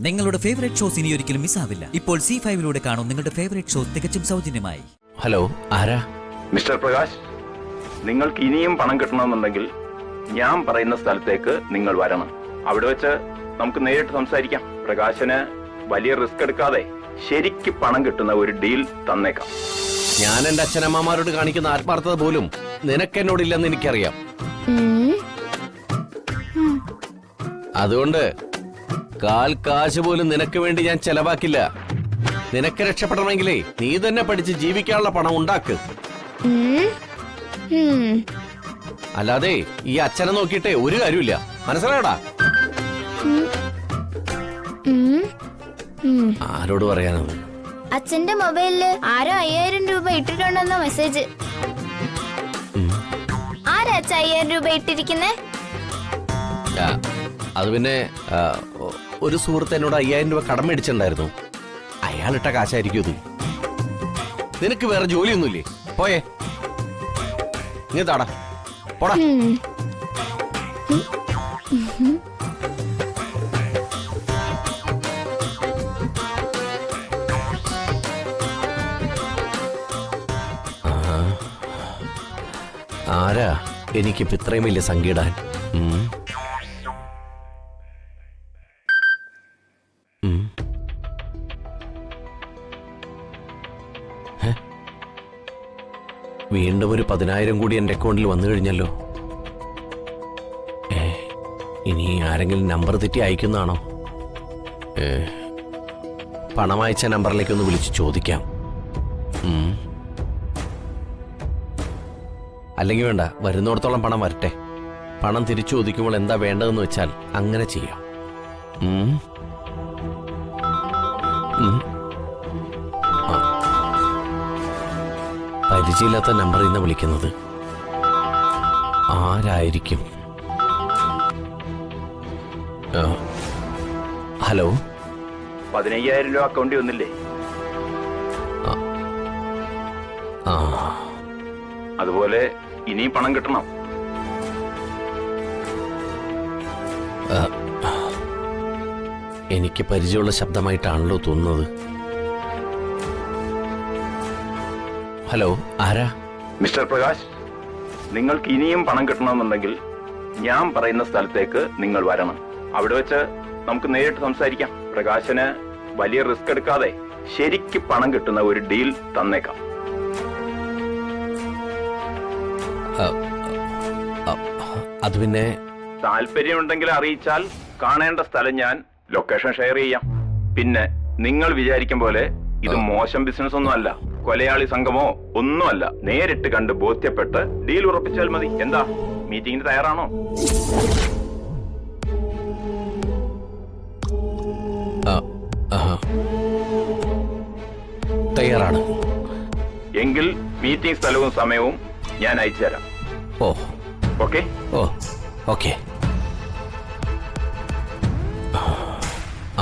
നിങ്ങളുടെ favourite shows ഇനി ഒരിക്കലും മിസ്സാവില്ല. ഇപ്പോൾ C5 കാണും നിങ്ങളുടെ ഫേവറേറ്റ് ഷോസ് തികച്ചും സൗജന്യമായി. ഹലോ, ആരാ? മിസ്റ്റർ പ്രകാശ്, നിങ്ങൾക്ക് ഇനിയും പണം കിട്ടണമെന്നുണ്ടെങ്കിൽ ഞാൻ പറയുന്ന സ്ഥലത്തേക്ക് നിങ്ങൾ വരണം. അവിടെ വെച്ച് നമുക്ക് നേരിട്ട് സംസാരിക്കാം. പ്രകാശന് വലിയ റിസ്ക് എടുക്കാതെ ശരിക്ക് പണം കിട്ടുന്ന ഒരു ഡീൽ തന്നേക്കാം. ഞാൻ എന്റെ അച്ഛനമ്മമാരോട് കാണിക്കുന്ന ആത്മാർത്ഥത പോലും നിനക്കെന്നോടില്ലെന്ന് എനിക്കറിയാം. അതുകൊണ്ട് കാൽ കാശ് പോലും നിനക്ക് വേണ്ടി ഞാൻ ചെലവാക്കില്ല. നിനക്ക് രക്ഷപ്പെടണമെങ്കിലേ നീ തന്നെ പഠിച്ച് ജീവിക്കാനുള്ള പണം ഉണ്ടാക്ക്. അല്ലാതെ ഈ അച്ഛനെ നോക്കിയിട്ടേ ഒരു കാര്യമില്ല. മനസ്സിലായടാ? ആരോട് പറയാനത്? അച്ഛന്റെ മൊബൈലില് ആരോ 5000 രൂപ ഇട്ടിട്ടുണ്ടെന്ന മെസ്സേജ്. ആരാ അച്ഛ 5000 രൂപ ഇട്ടിരിക്കുന്നേ? അത് പിന്നെ ഒരു സുഹൃത്ത് എന്നോട് 5000 രൂപ കടം മേടിച്ചിട്ടുണ്ടായിരുന്നു. അയാളിട്ട കാശായിരിക്കും ഇത്. നിനക്ക് വേറെ ജോലിയൊന്നുമില്ലേ? പോയേ നീ താടാ പോടാ. ആരാ എനിക്കിപ്പോ ഇത്രയും വലിയ സംഖ്യയിടാൻ? വീണ്ടും ഒരു 10,000 കൂടി എന്റെ അക്കൗണ്ടിൽ വന്നു കഴിഞ്ഞല്ലോ. ഇനി ആരെങ്കിലും നമ്പർ തെറ്റി അയക്കുന്നതാണോ? പണം അയച്ച നമ്പറിലേക്കൊന്ന് വിളിച്ച് ചോദിക്കാം. അല്ലെങ്കിൽ വേണ്ട, വരുന്നിടത്തോളം പണം വരട്ടെ. പണം തിരിച്ചു ചോദിക്കുമ്പോൾ എന്താ വേണ്ടതെന്ന് വെച്ചാൽ അങ്ങനെ ചെയ്യാം. പരിചയമില്ലാത്ത നമ്പറിൽ നിന്ന് വിളിക്കുന്നത് ആരായിരിക്കും? ഹലോ, 15,000 രൂപ അക്കൗണ്ടിൽ വന്നില്ലേ? അതുപോലെ ഇനിയും പണം കിട്ടണം. എനിക്ക് പരിചയമുള്ള ശബ്ദമായിട്ടാണല്ലോ തോന്നുന്നത്. ഹലോ, ആരാ? മിസ്റ്റർ പ്രകാശ്, നിങ്ങൾക്ക് ഇനിയും പണം കിട്ടണമെന്നുണ്ടെങ്കിൽ ഞാൻ പറയുന്ന സ്ഥലത്തേക്ക് നിങ്ങൾ വരണം. അവിടെ വെച്ച് നമുക്ക് നേരിട്ട് സംസാരിക്കാം. പ്രകാശന് വലിയ റിസ്ക് എടുക്കാതെ ശരിക്ക് പണം കിട്ടുന്ന ഒരു ഡീൽ തന്നേക്കാം. അത് പിന്നെ താല്പര്യമുണ്ടെങ്കിൽ അറിയിച്ചാൽ കാണേണ്ട സ്ഥലം ഞാൻ ലൊക്കേഷൻ ഷെയർ ചെയ്യാം. പിന്നെ നിങ്ങൾ വിചാരിക്കും പോലെ ഇത് മോശം ബിസിനസ് ഒന്നുമല്ല, കൊലയാളി സംഘമോ ഒന്നുമല്ല. നേരിട്ട് കണ്ട് ബോധ്യപ്പെട്ട് ഡീൽ ഉറപ്പിച്ചാൽ മതി. എന്താ, മീറ്റിംഗിന് തയ്യാറാണോ? തയ്യാറാണ്. എങ്കിൽ മീറ്റിംഗ് സ്ഥലവും സമയവും ഞാൻ അയച്ചു തരാം. ഓക്കെ? ഓക്കെ.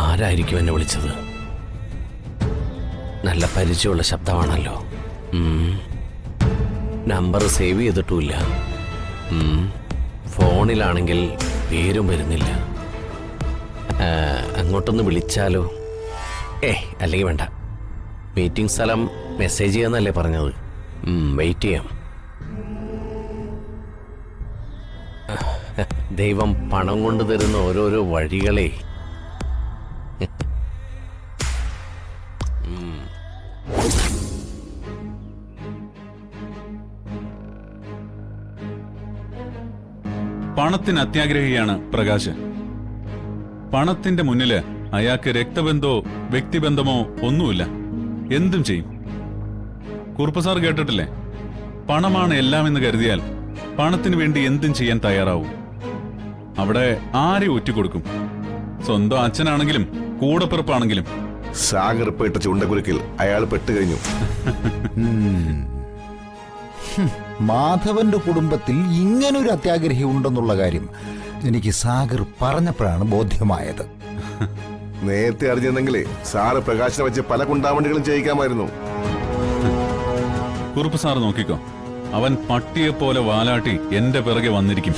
ആരായിരിക്കും എന്നെ വിളിച്ചത്? നല്ല പരിചയമുള്ള ശബ്ദമാണല്ലോ. Number save ചെയ്തിട്ടുമില്ല. ഫോണിലാണെങ്കിൽ പേരും വരുന്നില്ല. അങ്ങോട്ടൊന്ന് വിളിച്ചാലോ? അല്ലെങ്കിൽ വേണ്ട, മീറ്റിംഗ് സ്ഥലം മെസ്സേജ് ചെയ്യാന്നല്ലേ പറഞ്ഞത്. വെയിറ്റ് ചെയ്യാം. ദൈവം പണം കൊണ്ട് തരുന്ന ഓരോരോ വഴികളെ. പണത്തിന് അത്യാഗ്രഹിയാണ് പ്രകാശ്. പണത്തിന്റെ മുന്നില് അയാൾക്ക് രക്തബന്ധമോ വ്യക്തിബന്ധമോ ഒന്നുമില്ല. എന്തും ചെയ്യും. കുറുപ്പ് സാർ കേട്ടിട്ടില്ലേ, പണമാണ് എല്ലാം എന്ന് കരുതിയാൽ പണത്തിന് വേണ്ടി എന്തും ചെയ്യാൻ തയ്യാറാവും. അവിടെ ആരെ ഒറ്റിക്കൊടുക്കും? സ്വന്തം അച്ഛനാണെങ്കിലും കൂടപ്പിറപ്പാണെങ്കിലും. സാഗർ പേട്ട ചുണ്ടക്കുരുക്കിൽ അയാൾ പെട്ടുകഴിഞ്ഞു. മാധവന്റെ കുടുംബത്തിൽ ഇങ്ങനൊരു അത്യാഗ്രഹി ഉണ്ടെന്നുള്ള കാര്യം എനിക്ക് സാഗർ പറഞ്ഞപ്പോഴാണ് ബോധ്യമായത്. നേരത്തെ അറിഞ്ഞെന്നെങ്കിലേ സാറ് പ്രകാശനെ വെച്ച് പല കുണ്ടാമണ്ടികളും ചെയ്യിക്കാമായിരുന്നു. കുറുപ്പ് സാർ നോക്കിക്കോ, അവൻ പട്ടിയെ പോലെ വാലാട്ടി എന്റെ പിറകെ വന്നിരിക്കും.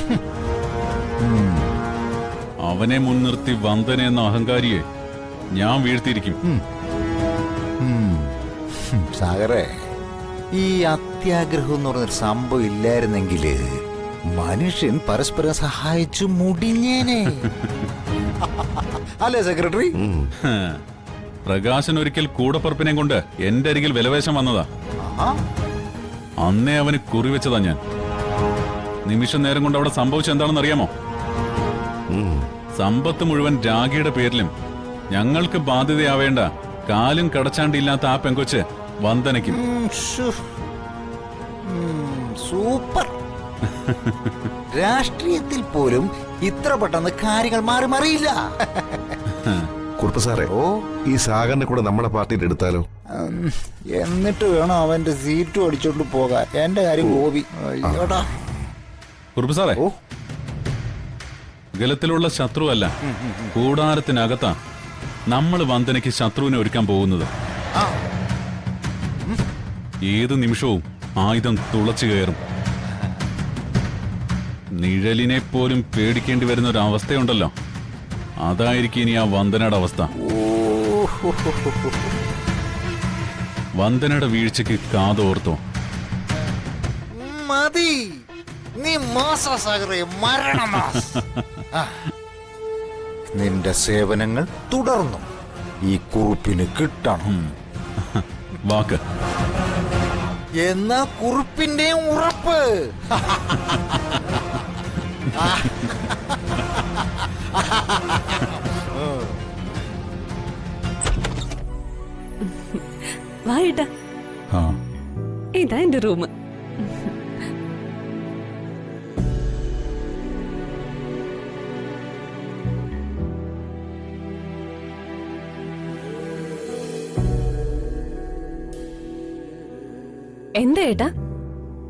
അവനെ മുൻനിർത്തി വന്ദന എന്ന അഹങ്കാരിയെ ഞാൻ വീഴ്ത്തിയിരിക്കും. സാഗറെ, ഈ അത്യാഗ്രഹം എന്ന് പറഞ്ഞൊരു സംഭവം ഇല്ലായിരുന്നെങ്കിൽ മനുഷ്യൻ പരസ്പരം സഹായിച്ചു മുടിഞ്ഞേനെ. അല്ലേ സെക്രട്ടറി? ഹ. പ്രകാശൻ ഒരിക്കൽ കൂടപ്പറപ്പിനെ കൊണ്ട് എന്റെ അരികിൽ വിലവേശം വന്നതാ. അന്നേ അവന് കുറിവെച്ചതാ ഞാൻ. നിമിഷ നേരം കൊണ്ട് അവിടെ സംഭവിച്ചത് എന്താണെന്ന് അറിയാമോ? സമ്പത്ത് മുഴുവൻ രാഗിയുടെ പേരിലും ഞങ്ങൾക്ക് ബാധ്യതയാവേണ്ട കാലും കടച്ചാണ്ടില്ലാത്ത ആ പെങ്കൊച്ച് വന്ദനയ്ക്കും. സൂപ്പർ. രാഷ്ട്രീയത്തിൽ പോലും ഇത്ര പെട്ടെന്ന് കാര്യങ്ങൾ മാറി മറിയില്ല. കുറുപ്പ് സാറേ, ഈ സാഗറിനെ കൂടെ നമ്മുടെ പാർട്ടിയിൽ എടുത്താലോ? എന്നിട്ട് വേണം അവന്റെ സീറ്റും അടിച്ചോണ്ട് പോകാൻ. എന്റെ കാര്യം ഗോപി. അയ്യോടാ. കുറുപ്പ് സാറേ, ഗലത്തിലുള്ള ശത്രുവല്ല, കൂടാരത്തിനകത്താ നമ്മൾ വന്ദനയ്ക്ക് ശത്രുവിനെ ഒരുക്കാൻ പോകുന്നത്. ഏത് നിമിഷവും ആയുധം തുളച്ചു കയറും. നിഴലിനെ പോലും പേടിക്കേണ്ടി വരുന്ന ഒരു അവസ്ഥയുണ്ടല്ലോ, അതായിരിക്കും ഇനി ആ വന്ദനയുടെ അവസ്ഥ. വന്ദനയുടെ വീഴ്ചയ്ക്ക് കാതോർത്തോ. മതി, നീ മാസാഗറെ മരണമാസ്. നിന്റെ സേവനങ്ങൾ തുടർന്നു ഈ കുറുപ്പിന് കിട്ടണം. വാക്ക് എന്നാ കുറുപ്പിന്റെ ഉറപ്പ്. വായിട്ട ഇതാ എന്റെ റൂം. എന്താ ഏട്ടാ,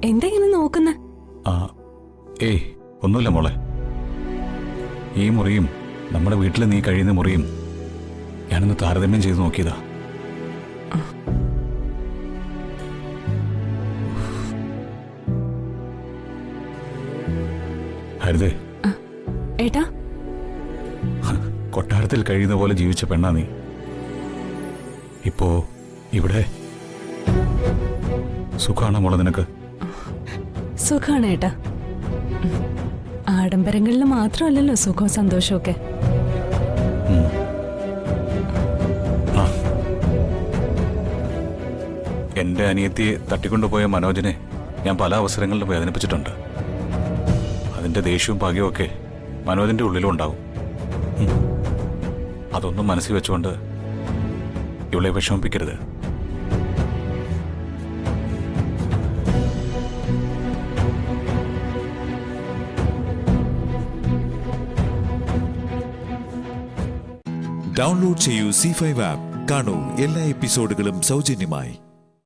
എന്തെങ്കിലും നോക്കുന്ന? ഏയ് ഒന്നുമില്ല മോളെ. ഈ മുറിയും നമ്മുടെ വീട്ടിൽ നീ കഴിയുന്ന മുറിയും ഞാനൊന്ന് താരതമ്യം ചെയ്ത് നോക്കിയതാ. ഹരിതേ, ഏട്ടാ, കൊട്ടാരത്തിൽ കഴിയുന്ന പോലെ ജീവിച്ച പെണ്ണാ നീ. ഇപ്പോ ഇവിടെ സുഖാണോ മോളെ നിനക്ക്? സുഖാണ് ഏട്ടാ. ആഡംബരങ്ങളിൽ മാത്രമല്ലല്ലോ സുഖവും സന്തോഷവും ഒക്കെ. എന്റെ അനിയത്തിയെ തട്ടിക്കൊണ്ടുപോയ മനോജിനെ ഞാൻ പല അവസരങ്ങളിലും വേദനിപ്പിച്ചിട്ടുണ്ട്. അതിന്റെ ദേഷ്യവും ഭാഗ്യവും ഒക്കെ മനോജിന്റെ ഉള്ളിലും ഉണ്ടാവും. അതൊന്നും മനസ്സിൽ വെച്ചുകൊണ്ട് ഇവളെ വിഷമിപ്പിക്കരുത്. ഡൗൺലോഡ് ചെയ്യൂ C5 ആപ്പ്. കാണൂ എല്ലാ എപ്പിസോഡുകളും സൗജന്യമായി.